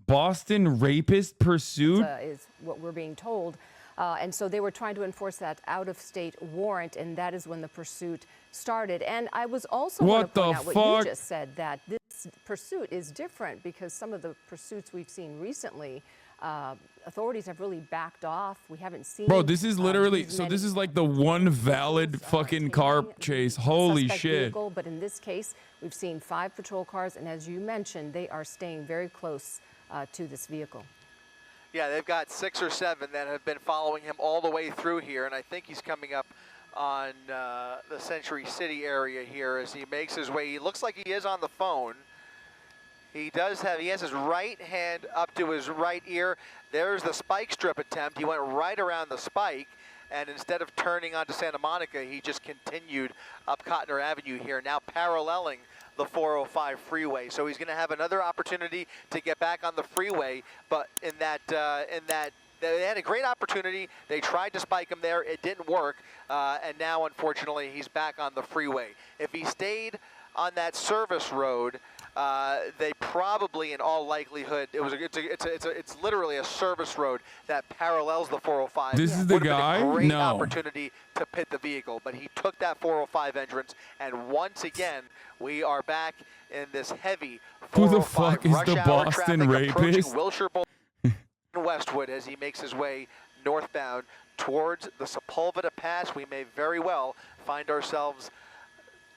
Boston rapist pursuit? Is what we're being told. And so they were trying to enforce that out-of-state warrant, and that is when the pursuit started. And I was also going to point out what you just said, that this pursuit is different because some of the pursuits we've seen recently, authorities have really backed off. We haven't seen. Bro, this is literally, so this is like the one valid fucking car chase. Holy shit. Vehicle, but in this case, we've seen 5 patrol cars, and as you mentioned, they are staying very close to this vehicle. Yeah, they've got 6 or 7 that have been following him all the way through here, and I think he's coming up on the Century City area here as he makes his way. He looks like he is on the phone. He has his right hand up to his right ear. There's the spike strip attempt. He went right around the spike, and instead of turning onto Santa Monica, he just continued up Cotner Avenue here, now paralleling the 405 freeway. So he's going to have another opportunity to get back on the freeway, but in that they had a great opportunity. They tried to spike him there. It didn't work, and now, unfortunately, he's back on the freeway. If he stayed on that service road, they probably, in all likelihood, it's literally a service road that parallels the 405. This is the guy? Been a great No. opportunity to pit the vehicle, but he took that 405 entrance, and once again, we are back in this heavy 405 Who the fuck is the Boston rapist? Wilshire Boulevard in Westwood as he makes his way northbound towards the Sepulveda Pass. We may very well find ourselves,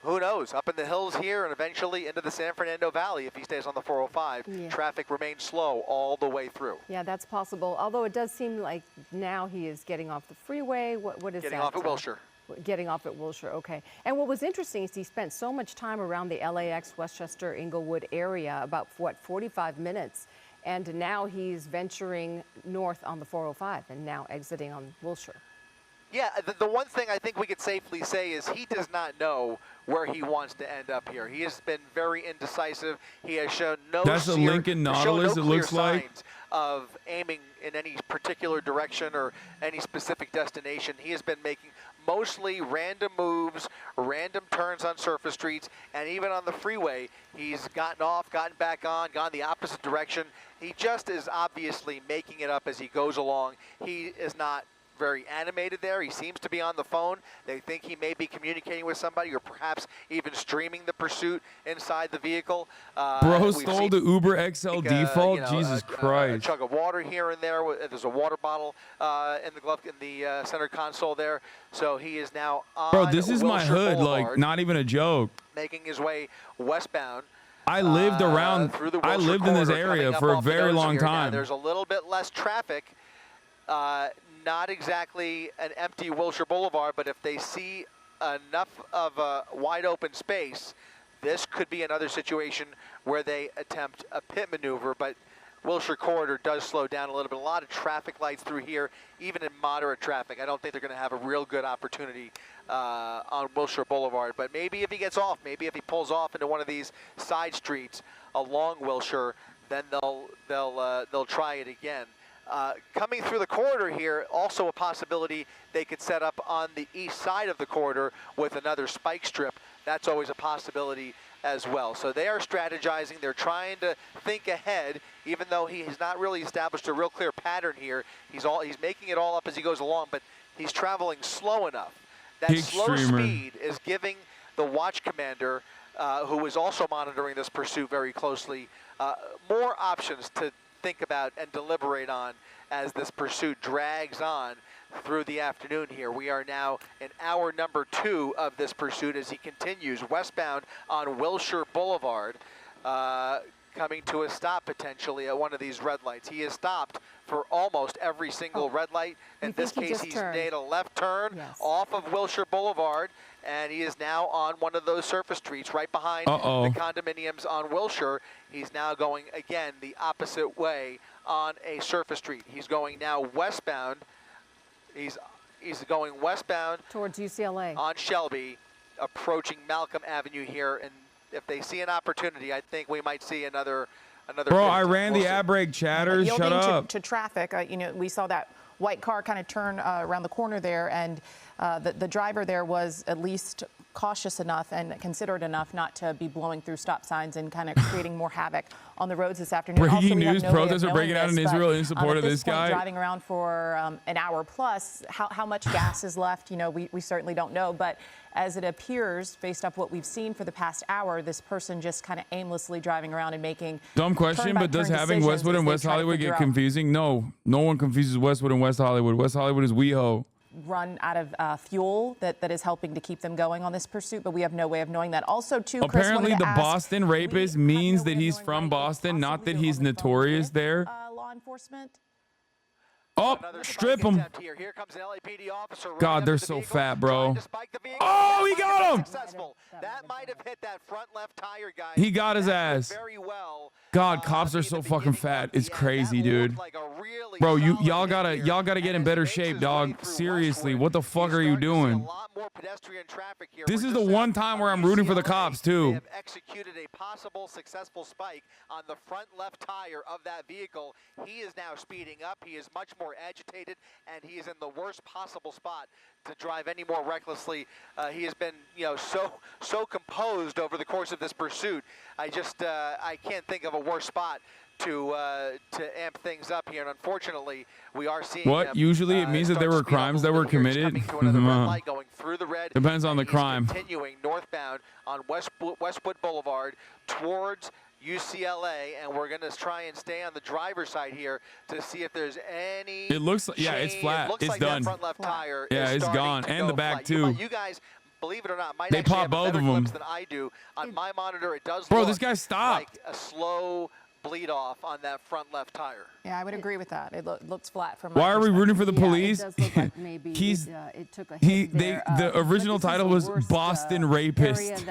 who knows, up in the hills here and eventually into the San Fernando Valley if he stays on the 405. Yeah. Traffic remains slow all the way through. Yeah, that's possible. Although it does seem like now he is getting off the freeway. What is Getting that? off at Wilshire. Getting off at Wilshire, okay. And what was interesting is he spent so much time around the LAX, Westchester, Inglewood area, about, what, 45 minutes. And now he's venturing north on the 405 and now exiting on Wilshire. Yeah, the one thing I think we could safely say is he does not know where he wants to end up here. He has been very indecisive. He has shown no That's a Lincoln Nautilus, it looks like. signs of aiming in any particular direction or any specific destination. He has been making mostly random moves, random turns on surface streets, and even on the freeway, he's gotten off, gotten back on, gone the opposite direction. He just is obviously making it up as he goes along. He is not very animated there. He seems to be on the phone. They think he may be communicating with somebody or perhaps even streaming the pursuit inside the vehicle. Bro stole the Uber XL default? Jesus Christ. A chug of water here and there. There's a water bottle in the center console there. So he is now on Bro, this is my Wilshire hood, Boulevard, like, not even a joke. making his way westbound. I lived around, through the I Wilshire lived in this corridor, area coming up for a off the very nose long here. Now, time. there's a little bit less traffic. Not exactly an empty Wilshire Boulevard, but if they see enough of a wide open space, this could be another situation where they attempt a pit maneuver, but Wilshire corridor does slow down a little bit. A lot of traffic lights through here, even in moderate traffic. I don't think they're going to have a real good opportunity on Wilshire Boulevard, but maybe if he gets off, maybe if he pulls off into one of these side streets along Wilshire, then they'll try it again. Coming through the corridor here, also a possibility they could set up on the east side of the corridor with another spike strip. That's always a possibility as well. So they are strategizing. They're trying to think ahead, even though he has not really established a real clear pattern here. He's making it all up as he goes along, but he's traveling slow enough. That slow speed is giving the watch commander, who is also monitoring this pursuit very closely, more options to think about and deliberate on as this pursuit drags on through the afternoon here. We are now in hour number 2 of this pursuit as he continues westbound on Wilshire Boulevard, coming to a stop potentially at one of these red lights. He has stopped for almost every single red light. In this case, he's made a left turn off of Wilshire Boulevard, and he is now on one of those surface streets right behind the condominiums on Wilshire. He's now going, again, the opposite way on a surface street. He's going now westbound. He's going westbound towards UCLA on Shelby, approaching Malcolm Avenue here, and if they see an opportunity, I think we might see another. Bro, I ran the ad break chatters. Shut up. To traffic, you know, we saw that white car kind of turn around the corner there, and the driver there was at least cautious enough and considerate enough not to be blowing through stop signs and kind of creating more havoc on the roads this afternoon. Breaking news, protests are breaking out in Israel in support of this guy. Driving around for an hour plus, how much gas is left, you know, we certainly don't know. But as it appears, based off what we've seen for the past hour, this person just kind of aimlessly driving around and making dumb question, but does having Westwood and West Hollywood get confusing? No, no one confuses Westwood and West Hollywood. West Hollywood is WeHo. Run out of fuel that is helping to keep them going on this pursuit, but we have no way of knowing that. Also, too, Chris, apparently the Boston rapist means that he's from Boston, not that he's notorious there. Law enforcement. Oh, strip him. Here comes an LAPD officer. God, they're so fat, bro. Oh, he got him. That might have hit that front left tire, guys. He got his ass. Very well. God, cops are so fucking fat. It's crazy, dude. Bro, y'all gotta get in better shape, dog. Seriously, what the fuck are you doing? This is the one time where I'm rooting for the cops too. They have executed a possible successful spike on the front left tire of that vehicle. He is now speeding up. He is much more agitated, and he is in the worst possible spot to drive any more recklessly. He has been, you know, so composed over the course of this pursuit. I can't think of a worse spot to amp things up here, and unfortunately, we are seeing. What? Usually, it means that there were crimes that were committed. Going through the red. Depends on the crime. Continuing northbound on Westwood Boulevard towards UCLA, and we're going to try and stay on the driver's side here to see if there's any. It looks like, yeah, it's flat. It looks it's like done. That front left tire yeah, is it's gone, and the back flat. too. You guys, believe it or not, might they actually pop have both better of them. clips than I do. On my monitor, it does. Bro, look this guy stopped. like a slow bleed off on that front left tire. Yeah, I would agree with that. It looks flat from my Why are we rooting for the police? It does look like maybe it took a hit there. The original title was Boston Rapist.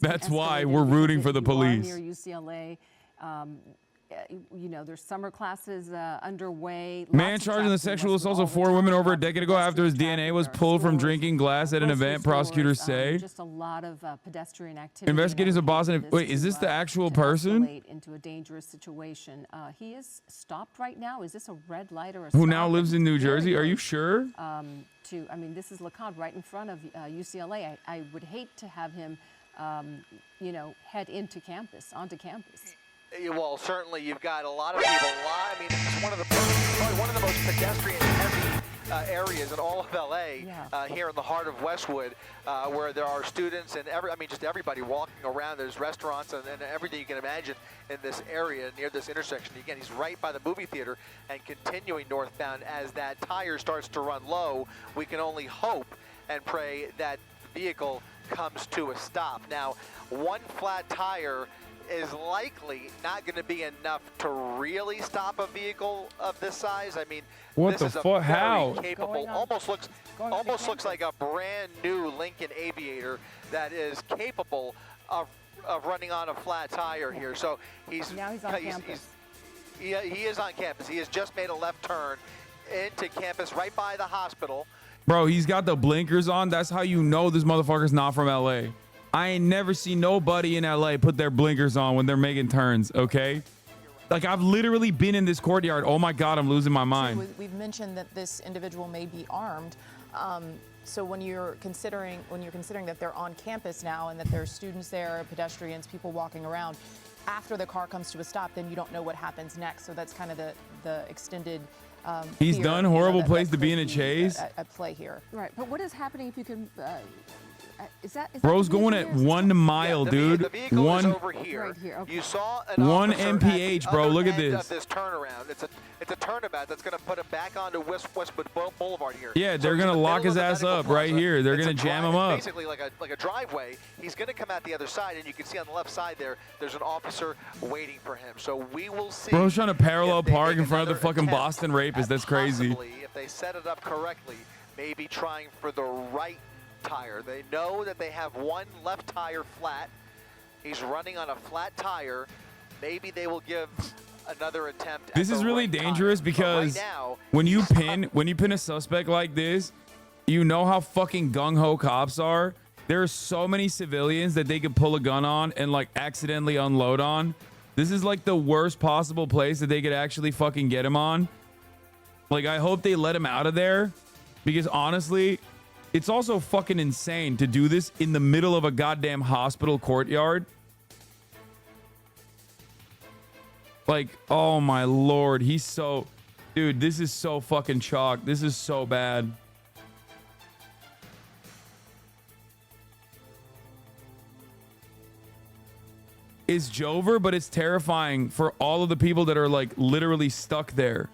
That's why we're rooting for the police. Near UCLA. You know, there's summer classes underway. Man charged in the sexual assault of 4 women over a decade ago after his DNA was pulled from drinking glass at an event, prosecutors say. Just a lot of pedestrian activity. Investigators of Boston. Wait, is this the actual person? Into a dangerous situation. He is stopped right now. Is this a red light or a who now lives in New Jersey? Are you sure? I mean, this is LeConte right in front of UCLA. I would hate to have him, you know, head onto campus. Well, certainly you've got a lot of people. I mean, it's probably one of the most pedestrian-heavy areas in all of LA, here in the heart of Westwood, where there are students and just everybody walking around. There's restaurants and everything you can imagine in this area near this intersection. Again, he's right by the movie theater and continuing northbound. As that tire starts to run low, we can only hope and pray that the vehicle comes to a stop. Now, one flat tire is likely not going to be enough to really stop a vehicle of this size. I mean, what this the is a fuck? very How? capable, almost looks like a brand new Lincoln Aviator that is capable of running on a flat tire here. So he's now he's on campus. He is on campus. He has just made a left turn into campus right by the hospital. Bro, he's got the blinkers on. That's how you know this motherfucker's not from LA. I ain't never seen nobody in LA put their blinkers on when they're making turns, okay? Like, I've literally been in this courtyard. Oh my God, I'm losing my mind. We've mentioned that this individual may be armed. So when you're considering that they're on campus now and that there's students there, pedestrians, people walking around, after the car comes to a stop, then you don't know what happens next. So that's kind of the extended he's fear, done horrible place to be in a chase. At play here. Right, but what is happening if you can? Is that Bro's going at 1 mile, dude. The vehicle is over here. Right here. Okay. You saw an 1 officer mph, at the bro. other Look at end this. Of this turnaround. It's a turnabout that's going to put him back onto Westwood Boulevard here. Yeah, they're going gonna lock his ass up right here. They're gonna jam him up. Basically, like a driveway. He's going to come out the other side, and you can see on the left side there's an officer waiting for him. So we will see. Bro's trying to parallel park in front of the fucking Boston rapist. That's crazy. If they set it up correctly, maybe trying for the right tire. They know that they have one left tire flat. He's running on a flat tire. Maybe they will give another attempt. This is really dangerous because when you pin a suspect like this, you know how fucking gung-ho cops are. There are so many civilians that they could pull a gun on and like accidentally unload on. This is like the worst possible place that they could actually fucking get him on. Like, I hope they let him out of there, because honestly, it's also fucking insane to do this in the middle of a goddamn hospital courtyard. Like, oh my Lord, he's so, dude, this is so fucking chalk. This is so bad. It's Jover, but it's terrifying for all of the people that are like literally stuck there.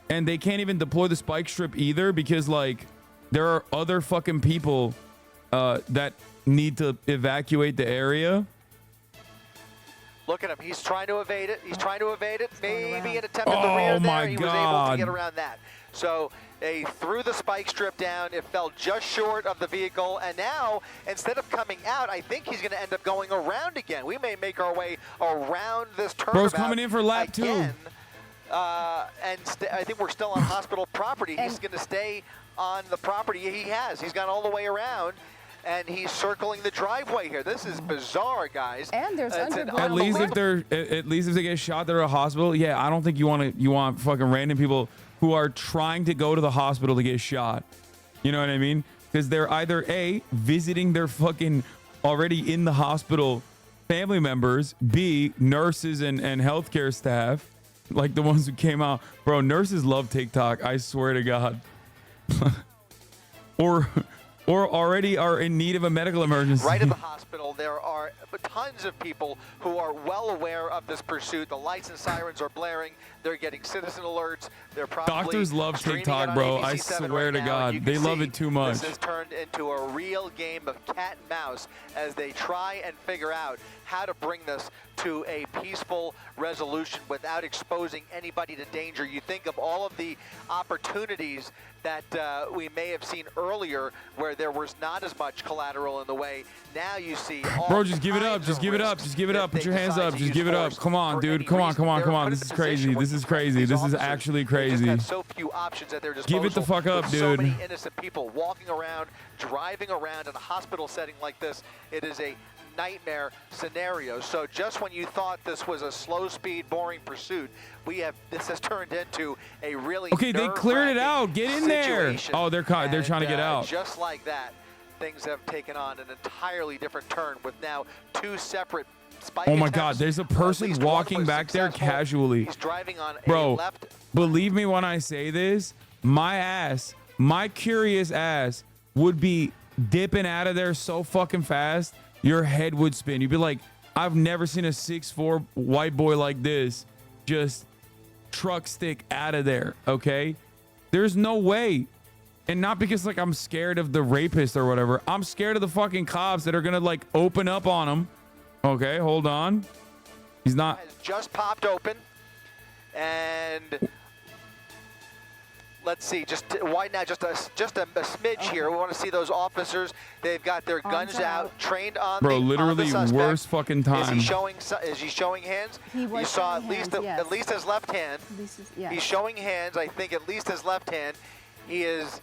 And they can't even deploy the spike strip either because like there are other fucking people that need to evacuate the area. Look at him. He's trying to evade it. He's trying to evade it. Maybe an attempt at the rear there. He was able to get around that. So they threw the spike strip down. It fell just short of the vehicle. And now, instead of coming out, I think he's going to end up going around again. We may make our way around this turnabout. Bro's coming in for lap again. 2. And I think we're still on hospital property. He's going to stay on the property he has. He's gone all the way around. And he's circling the driveway here. This is bizarre, guys. And there's underground. At least if they get shot, they're at a hospital. Yeah, I don't think you want fucking random people who are trying to go to the hospital to get shot. You know what I mean? Because they're either A, visiting their fucking already in the hospital family members, B, nurses and healthcare staff, like the ones who came out. Bro, nurses love TikTok. I swear to God. Or already are in need of a medical emergency. Right at the hospital, there are tons of people who are well aware of this pursuit. The lights and sirens are blaring. They're getting citizen alerts. They're probably doctors love TikTok, bro. I swear to God, they love it too much. This has turned into a real game of cat and mouse as they try and figure out how to bring this to a peaceful resolution without exposing anybody to danger. You think of all of the opportunities that we may have seen earlier where there was not as much collateral in the way. Now you see all bro, just give it up. Just give it up. Just give it up. Put your hands up. Just give it up. Come on, dude. Come on. Come on. Come on. This is crazy. This is crazy. This is actually crazy. So few options at their disposal. Give it the fuck up, dude. So many innocent people walking around, driving around in a hospital setting like this. It is a nightmare scenario. So just when you thought this was a slow speed, boring pursuit, this has turned into a really okay. They cleared it out. Get in there. Oh, they're trying to get out. Just like that, things have taken on an entirely different turn with now two separate spike oh my attempts. God, there's a person walking back there casually. He's driving on bro, a left. Believe me when I say this, my curious ass would be dipping out of there so fucking fast, your head would spin. You'd be like, I've never seen a 6'4" white boy like this just truck stick out of there, okay? There's no way. And not because like I'm scared of the rapist or whatever. I'm scared of the fucking cops that are gonna like open up on him. Okay, hold on. He's not. Has just popped open, and let's see. Just widen out just a smidge here. We want to see those officers. They've got their guns out, trained on bro. the Literally suspect. worst fucking time. Is he showing hands? He was you saw at least his left hand. Yes. He's showing hands. I think at least his left hand. He is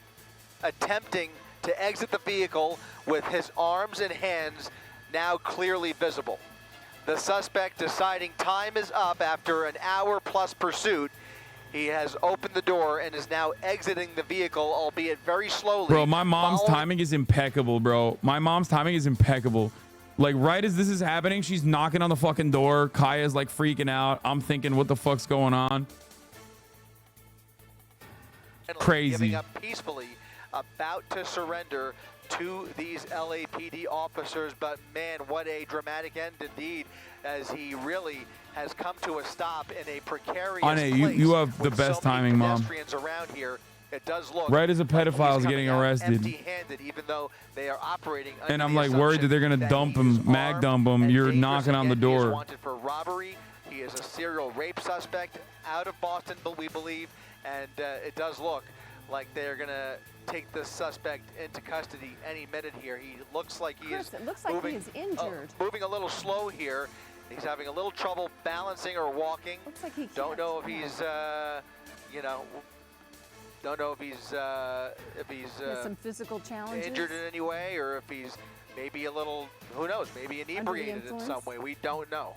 attempting to exit the vehicle with his arms and hands now clearly visible. The suspect deciding time is up after an hour-plus pursuit. He has opened the door and is now exiting the vehicle, albeit very slowly. Bro, my mom's timing is impeccable, bro. My mom's timing is impeccable. Like, right as this is happening, she's knocking on the fucking door. Kaya's like freaking out. I'm thinking, what the fuck's going on? Crazy. Giving up peacefully, about to surrender to these LAPD officers, but man, what a dramatic end indeed, as he really has come to a stop in a precarious place. You have the best timing, Mom. Pedestrians around here. It does look right as a pedophile is getting arrested. Empty-handed, even though they are operating. And I'm like worried that they're gonna dump him, mag dump him. You're knocking on the door. He is wanted for robbery. He is a serial rape suspect out of Boston, but we believe, and it does look like they're gonna take this suspect into custody any minute here. He looks like he is. It looks like he is injured. Moving a little slow here. He's having a little trouble balancing or walking. Looks like he can't. Don't know if he's, don't know if he's some physical challenges. injured in any way, or if he's maybe a little, who knows, maybe inebriated in some way. We don't know.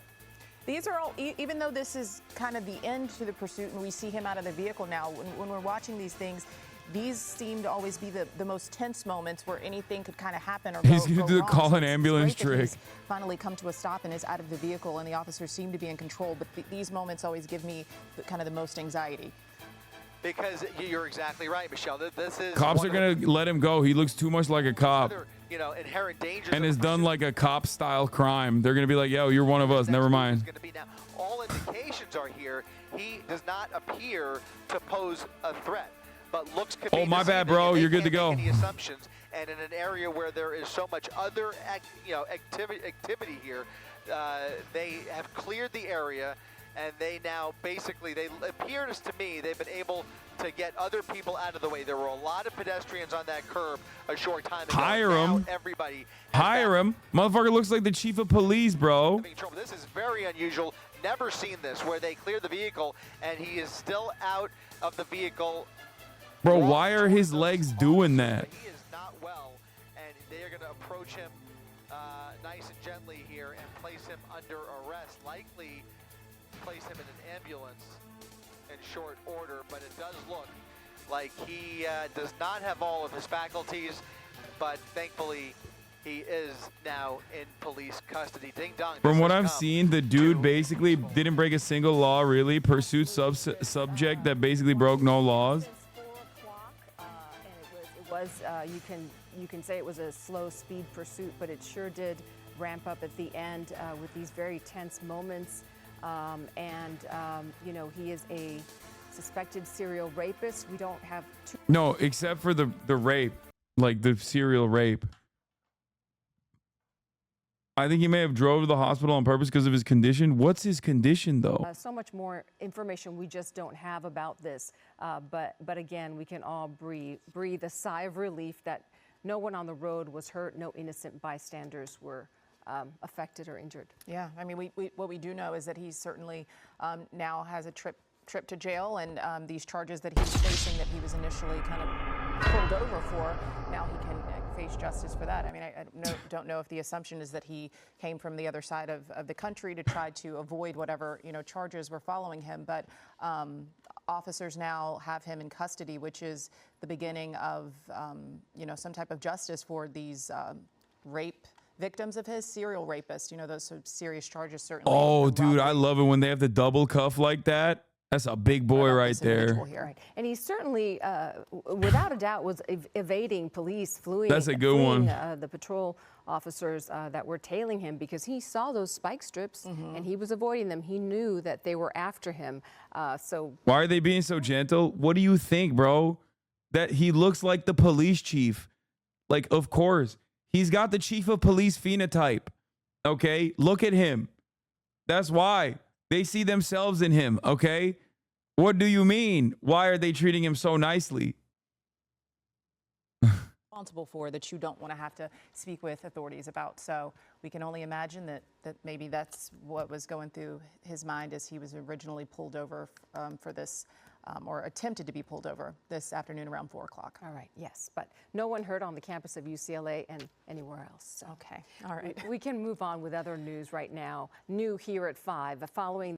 These are all, even though this is kind of the end to the pursuit and we see him out of the vehicle now, when we're watching these things, these seem to always be the most tense moments where anything could kind of happen or He's go gonna do wrong. call So an it's ambulance great that trick. he's finally come to a stop and is out of the vehicle, and the officers seem to be in control. But these moments always give me kind of the most anxiety. Because you're exactly right, Michelle. This is Cops are gonna let him go. He looks too much like a cop, other, inherent dangers. and of has a done pursuit. like a cop-style crime. They're gonna be like, "Yo, you're one of us. Next Never move is mind." gonna be now. All indications are here. He does not appear to pose a threat, but looks could Oh, be my bad, deceiving, bro. and they You're good to can't go. make any assumptions, and in an area where there is so much other, activity here, they have cleared the area, and they now basically, it appears to me they've been able to get other people out of the way. There were a lot of pedestrians on that curb a short time ago. Hire Now him. everybody. Hire him. Motherfucker looks like the chief of police, bro. This is very unusual. Never seen this where they clear the vehicle and he is still out of the vehicle. Bro, why are his legs doing that? He is not well, and they are going to approach him nice and gently here and place him under arrest. Likely place him in an ambulance in short order, but it does look like he does not have all of his faculties, but thankfully he is now in police custody. Ding dong. From what I've seen, the dude basically didn't break a single law, really. Pursued subject that basically broke no laws. Since 4 o'clock, and it was you can say it was a slow speed pursuit, but it sure did ramp up at the end with these very tense moments. He is a suspected serial rapist. We don't have too. No, except for the rape, like the serial rape. I think he may have drove to the hospital on purpose because of his condition. What's his condition, though? So much more information we just don't have about this. But again, we can all breathe a sigh of relief that no one on the road was hurt, no innocent bystanders were affected or injured. Yeah, I mean, what we do know is that he certainly now has a trip to jail, and these charges that he's facing that he was initially kind of pulled over for, now he can face justice for that. I mean, I don't know if the assumption is that he came from the other side of the country to try to avoid whatever charges were following him, but officers now have him in custody, which is the beginning of some type of justice for these rape victims of his, serial rapists. Those sort of serious charges certainly. Oh, dude, I love it when they have the double cuff like that. That's a big boy right there. Right. And he certainly, without a doubt, was evading police, fleeing. That's a good one. The patrol officers that were tailing him because he saw those spike strips and he was avoiding them. He knew that they were after him. So why are they being so gentle? What do you think, bro? That he looks like the police chief. Like, of course. He's got the chief of police phenotype. Okay? Look at him. That's why. They see themselves in him, okay? What do you mean? Why are they treating him so nicely? Responsible for that you don't want to have to speak with authorities about. So we can only imagine that maybe that's what was going through his mind as he was originally pulled over for this, or attempted to be pulled over this afternoon around 4 o'clock. All right, yes, but no one hurt on the campus of UCLA and anywhere else. So. Okay, all right. We can move on with other news right now. New here at 5, following